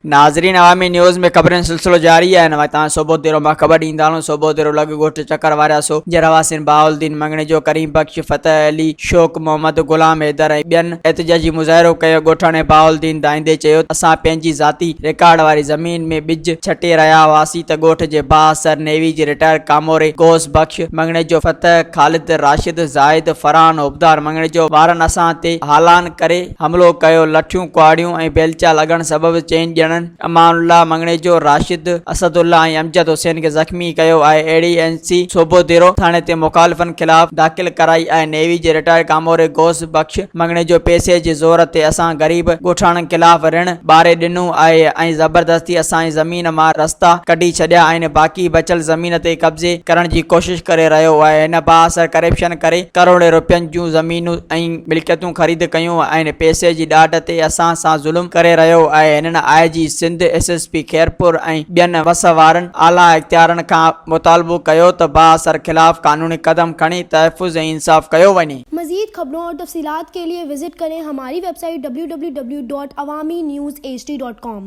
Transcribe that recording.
नाज़रीन, अवामी न्यूज़ में खबरें सिलसिलो जारी है। तव्हां सोभودीरो मां ख़बर ॾींदा आहियूं। सोभودीरो लॻ ॻोठ चकर वारियासो जे रھواسين بھاول الدين मङणيجو ڪريم बख़्श فتح علي शोक محمد غلام حيدر ऐं ॿियनि एहतजाजी मुज़ाहिरो कयो। ॻोठाणे बھاول الدين दाईंदे चयो, असां पंहिंजी ज़ाती रिकॉर्ड वारी ज़मीन में ॿिज छटे रहिया हुआसीं त ॻोठ जे बासर नेवी जे रिटायर कामोरे गोस बख़्श मङणेजो फ़तह ख़ालिद राशिद ज़ाहिद फरहान उबदार मङणेजो वारनि असां ते हालान करे हमलो कयो। लठियूं कुआड़ियूं ऐं बेलचा लॻण सबबि चइनि ॼणनि अमानुल्लाह मङणेजो राशिद असदुल्ला ऐं अमजद हुसैन खे ज़ख़्मी कयो आहे। अहिड़ी एनसी सोभوديرو थाणे ते मुखालिफ़नि ख़िलाफ़ दाख़िल कराई आहे। नेवी जे रिटायर कामोरे गोस बख़्श मङणेजो पैसे जे ज़ोर ते असां ग़रीब ॻोठाणनि ख़िलाफ़ ऋण ॿारे ॾिनो आहे ऐं ज़बरदस्ती असांजी ज़मीन मां रस्ता कढी छॾिया आहिनि। बाक़ी बचियल ज़मीन ते कब्ज़े करण जी कोशिश करे रहियो आहे। हिन बासर करप्शन करे करोड़े रुपयनि जूं ज़मीनूं ऐं मिल्कियतूं ख़रीद कयूं ऐं पैसे जी ॾाढ ते असां सां ज़ुल्म करे रहियो आहे। हिननि IG सिंध SSP खैरपुर ऐं ॿियनि वस वारनि आला इख्तियारनि खां मुतालबो कयो त बासर ख़िलाफ़ कानूनी कदम खणी तहफ़्फ़ुज़ ऐं इंसाफ़ कयो वञे। मज़ीद खबरों और तफसीलात के लिए विजिट करें हमारी वेबसाइट www.awamiNewsHD.com।